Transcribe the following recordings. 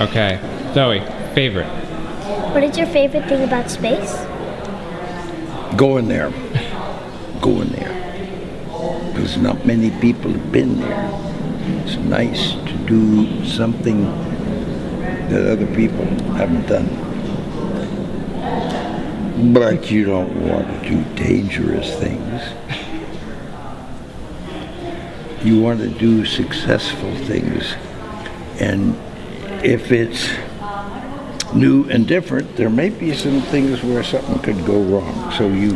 Okay. Zoey, favorite. What is your favorite thing about space? Going there. Going there. Because not many people have been there. It's nice to do something that other people haven't done. But you don't want to do dangerous things. You want to do successful things. And if it's new and different, there may be some things where something could go wrong. So you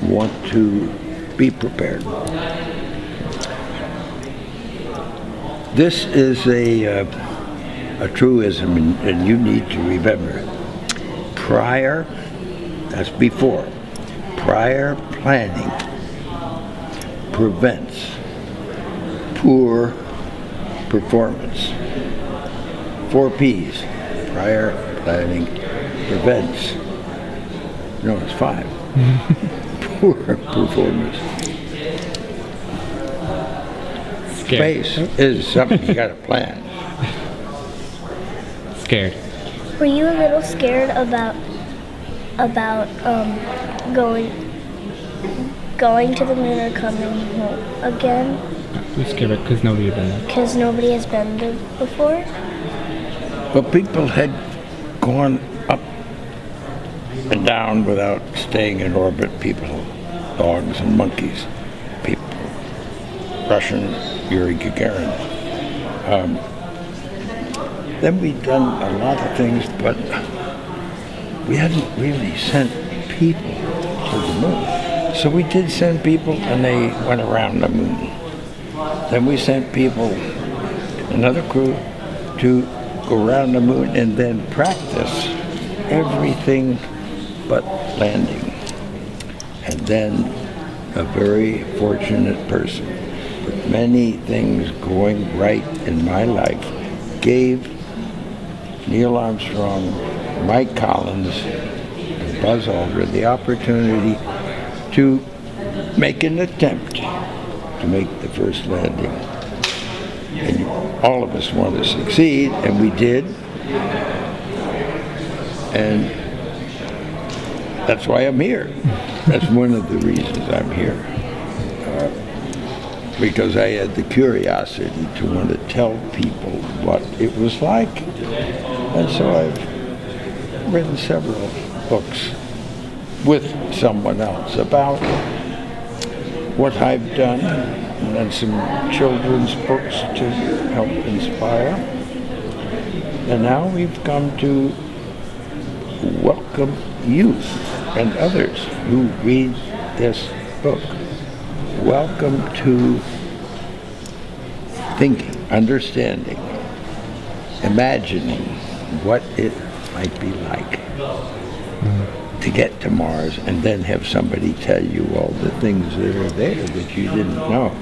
want to be prepared. This is a truism, and you need to remember it. Prior, that's before, prior planning prevents poor performance. 4 P's. Prior planning prevents, no, it's 5. Poor performance. Scared. Space is something you got to plan. Scared. Were you a little scared about going to the moon or coming home again? I'm scared because nobody had been there. Because nobody has been there before? But people had gone up and down without staying in orbit. People, dogs and monkeys, people, Russian Yuri Gagarin. Then we'd done a lot of things, but we hadn't really sent people to the moon. So we did send people, and they went around the moon. Then we sent people, another crew, to go around the moon and then practice everything but landing. And then a very fortunate person with many things going right in my life gave Neil Armstrong, Mike Collins, and Buzz Aldrin the opportunity to make an attempt to make the first landing. And all of us want to succeed, and we did. And that's why I'm here. That's one of the reasons I'm here. Because I had the curiosity to want to tell people what it was like. And so I've written several books with someone else about what I've done, and then some children's books to help inspire. And now we've come to welcome you and others who read this book. Welcome to thinking, understanding, imagining what it might be like to get to Mars and then have somebody tell you all the things that are there that you didn't know.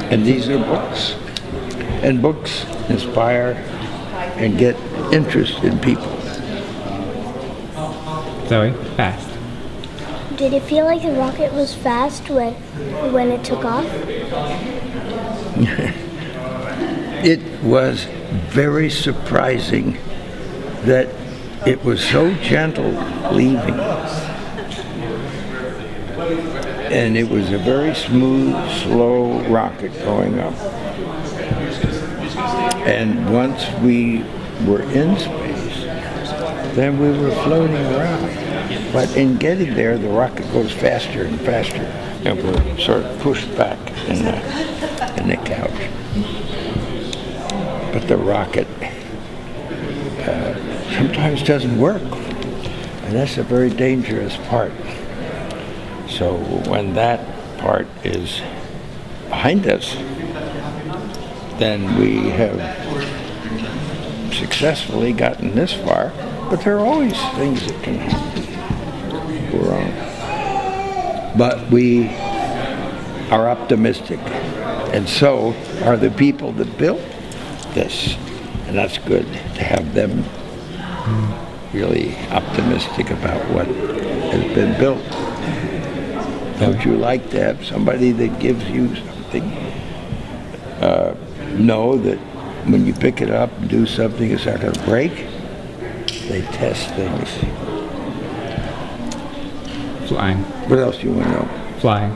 And these are books. And books inspire and get interest in people. Zoey, fast. Did it feel like the rocket was fast when it took off? It was very surprising that it was so gentle leaving. And it was a very smooth, slow rocket going up. And once we were in space, then we were floating around. But in getting there, the rocket goes faster and faster, and we're sort of pushed back in the couch. But the rocket sometimes doesn't work, and that's a very dangerous part. So when that part is behind us, then we have successfully gotten this far, but there are always things that can happen. Go wrong. But we are optimistic, and so are the people that built this, and that's good to have them really optimistic about what has been built. Don't you like to have somebody that gives you something know that when you pick it up and do something, it's not going to break. They test things. Flying. What else do you want to know? Flying.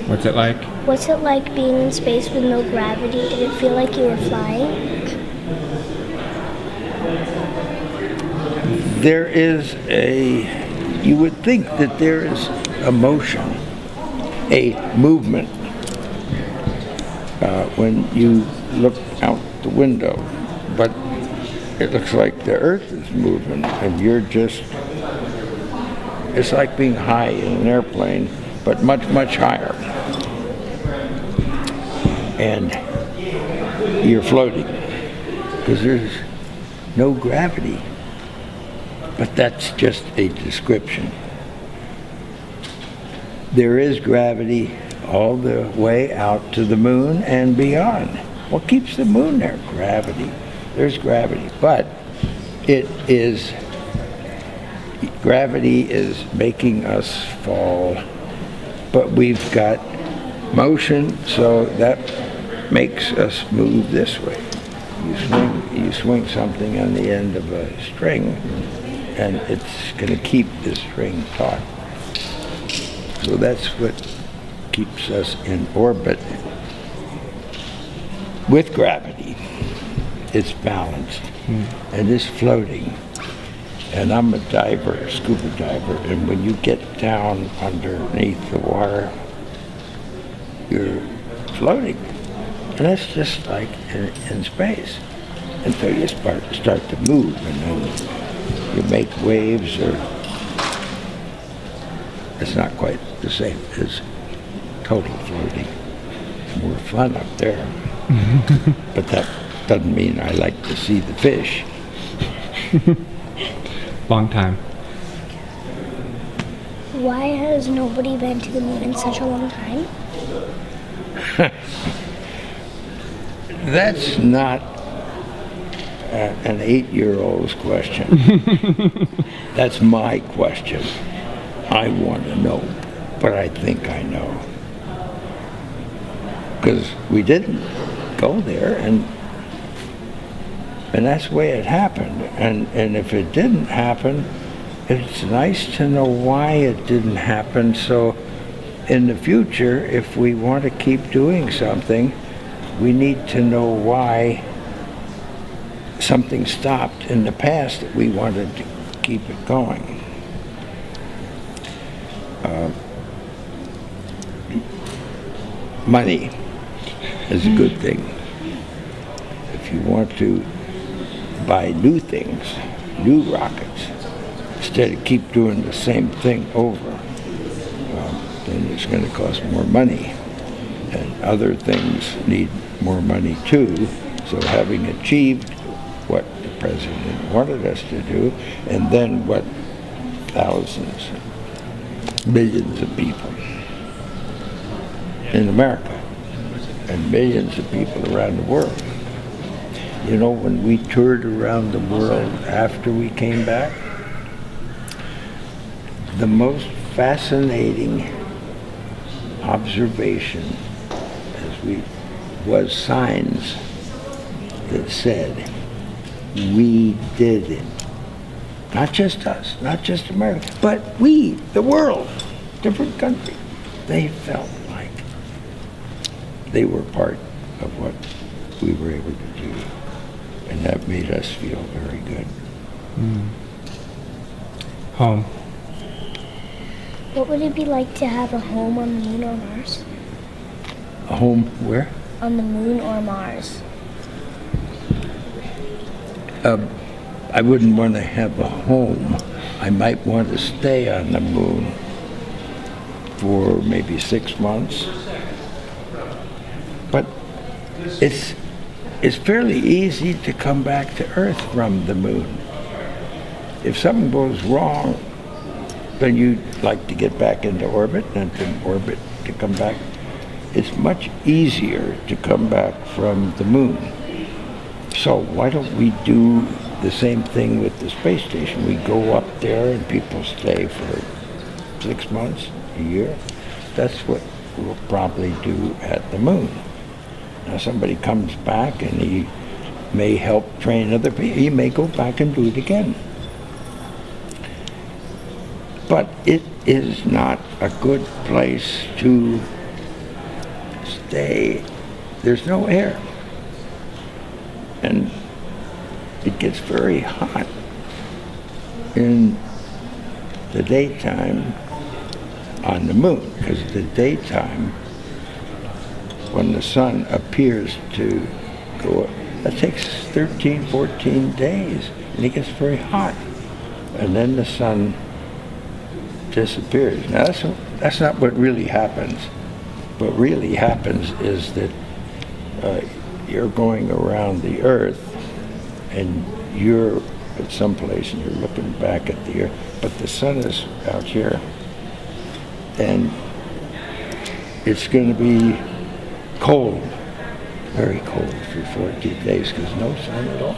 What's it like? What's it like being in space with no gravity? Did it feel like you were flying? There is you would think that there is a motion, a movement when you look out the window, but it looks like the Earth is moving and you're just, it's like being high in an airplane, but much, much higher. And you're floating because there's no gravity. But that's just a description. There is gravity all the way out to the moon and beyond. What keeps the moon there? Gravity. There's gravity. But gravity is making us fall. But we've got motion, so that makes us move this way. You swing something on the end of a string, and it's going to keep the string taut. So that's what keeps us in orbit with gravity. It's balanced and it's floating. And I'm a diver, scuba diver, and when you get down underneath the water, you're floating. And that's just like in space. Until you start to move, and then you make waves, or it's not quite the same as total floating. More fun up there. But that doesn't mean I like to see the fish. Long time. Why has nobody been to the moon in such a long time? That's not an 8-year-old's question. That's my question. I want to know, but I think I know. Because we didn't go there, and that's the way it happened. And if it didn't happen, it's nice to know why it didn't happen, so in the future, if we want to keep doing something, we need to know why something stopped in the past that we wanted to keep it going. Money is a good thing. If you want to buy new things, new rockets, instead of keep doing the same thing over, then it's going to cost more money. And other things need more money too. So having achieved what the president wanted us to do, and then what thousands, millions of people in America and millions of people around the world. You know, when we toured around the world after we came back, the most fascinating observation was signs that said, we did it. Not just us, not just America, but we, the world, different countries. They felt like they were part of what we were able to do. And that made us feel very good. Home. What would it be like to have a home on the moon or Mars? A home where? On the moon or Mars. I wouldn't want to have a home. I might want to stay on the moon for maybe 6 months. But it's fairly easy to come back to Earth from the moon. If something goes wrong, then you'd like to get back into orbit, and from orbit to come back. It's much easier to come back from the moon. So why don't we do the same thing with the space station? We go up there and people stay for 6 months, a year. That's what will probably do at the moon. Now somebody comes back and he may help train other people. He may go back and do it again. But it is not a good place to stay. There's no air. And it gets very hot in the daytime on the moon, because the daytime, when the sun appears to go up, that takes 13, 14 days, and it gets very hot. And then the sun disappears. Now that's not what really happens. What really happens is that you're going around the Earth, and you're at some place and you're looking back at the Earth, but the sun is out here, and it's going to be cold, very cold for 14 days, because no sun at all,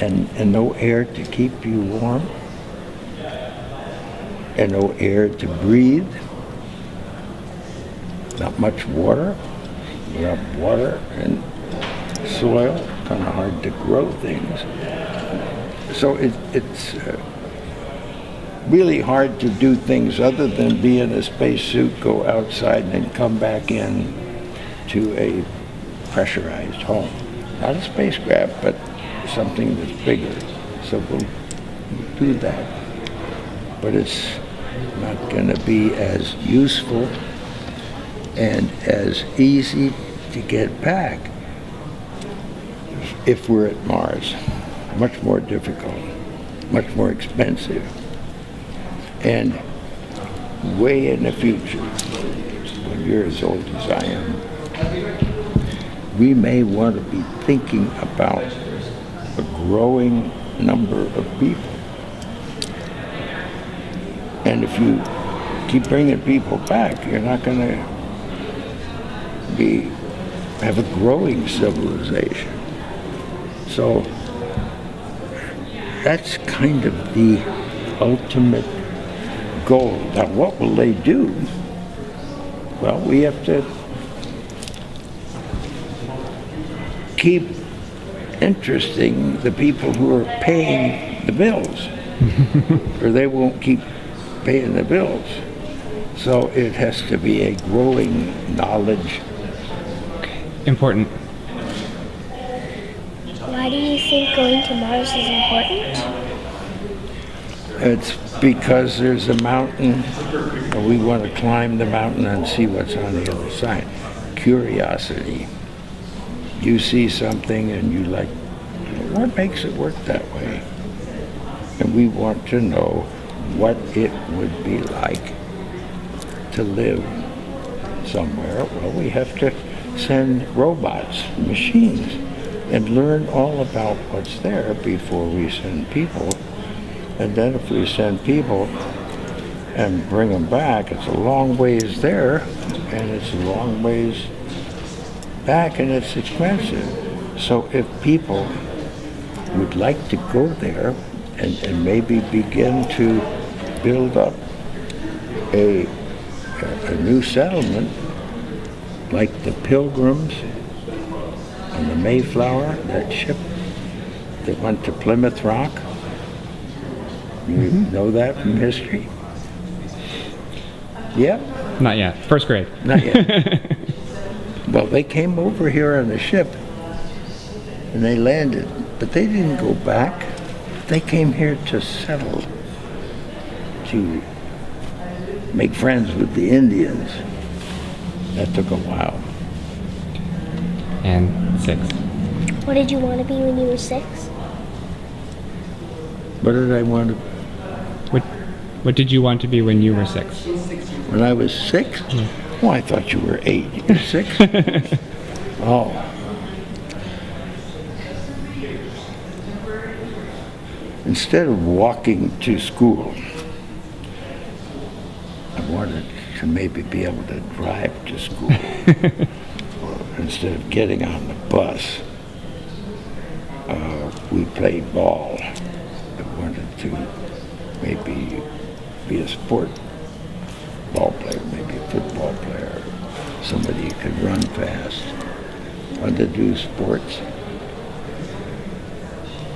and no air to keep you warm, and no air to breathe, not much water. Without water and soil, kind of hard to grow things. So it's really hard to do things other than be in a spacesuit, go outside, and then come back in to a pressurized home. Not a spacecraft, but something that's bigger. So we'll do that. But it's not going to be as useful and as easy to get back if we're at Mars. Much more difficult, much more expensive. And way in the future, when you're as old as I am, we may want to be thinking about a growing number of people. And if you keep bringing people back, you're not going to have a growing civilization. So that's kind of the ultimate goal. Now, what will they do? Well, we have to keep interesting the people who are paying the bills, or they won't keep paying the bills. So it has to be a growing knowledge. Important. Why do you think going to Mars is important? It's because there's a mountain, and we want to climb the mountain and see what's on the other side. Curiosity. You see something and you like, what makes it work that way? And we want to know what it would be like to live somewhere. Well, we have to send robots, machines, and learn all about what's there before we send people. And then if we send people and bring them back, it's a long ways there, and it's a long ways back, and it's expensive. So if people would like to go there and maybe begin to build up a new settlement, like the Pilgrims on the Mayflower, that ship that went to Plymouth Rock. You know that from history? Yep. Not yet. First grade. Not yet. Well, they came over here on the ship and they landed, but they didn't go back. They came here to settle, to make friends with the Indians. That took a while. And 6. What did you want to be when you were 6? What did I want to? What did you want to be when you were 6? When I was 6? Oh, I thought you were 8. You're 6? Oh. Instead of walking to school, I wanted to maybe be able to drive to school. Instead of getting on the bus, we played ball. I wanted to maybe be a sport ball player, maybe a football player, somebody who could run fast, wanted to do sports.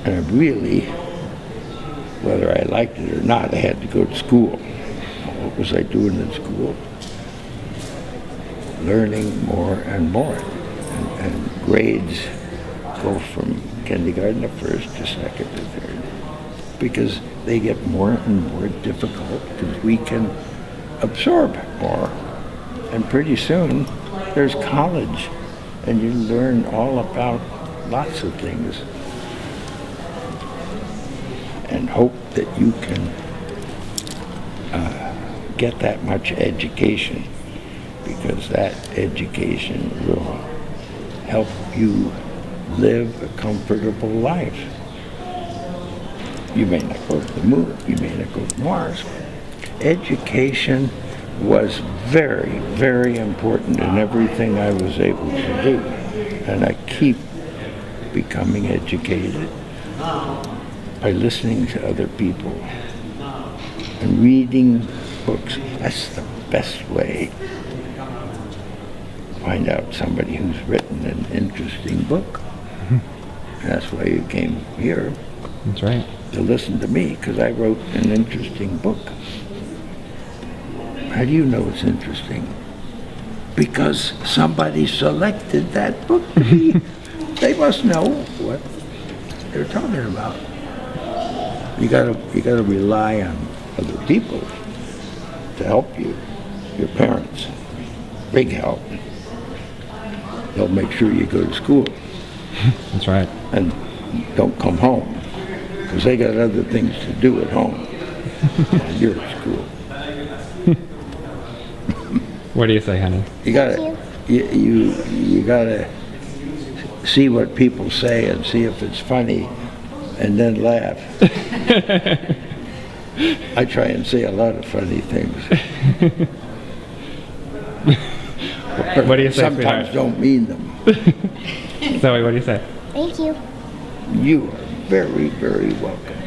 And I really, whether I liked it or not, I had to go to school. What was I doing in school? Learning more and more. And grades go from kindergarten to first to second to third. Because they get more and more difficult because we can absorb more. And pretty soon, there's college, and you learn all about lots of things. And hope that you can get that much education, because that education will help you live a comfortable life. You may not go to the moon, you may not go to Mars. Education was very, very important in everything I was able to do. And I keep becoming educated by listening to other people and reading books. That's the best way to find out somebody who's written an interesting book. And that's why you came here. That's right. To listen to me, because I wrote an interesting book. How do you know it's interesting? Because somebody selected that book to be. They must know what they're talking about. You gotta rely on other people to help you. Your parents, big help. They'll make sure you go to school. That's right. And don't come home, because they got other things to do at home while you're at school. What do you say, honey? You gotta, you gotta see what people say and see if it's funny, and then laugh. I try and say a lot of funny things. What do you say, sometimes sweetheart? don't mean them. Zoe, what do you say? Thank you. You are very, very welcome.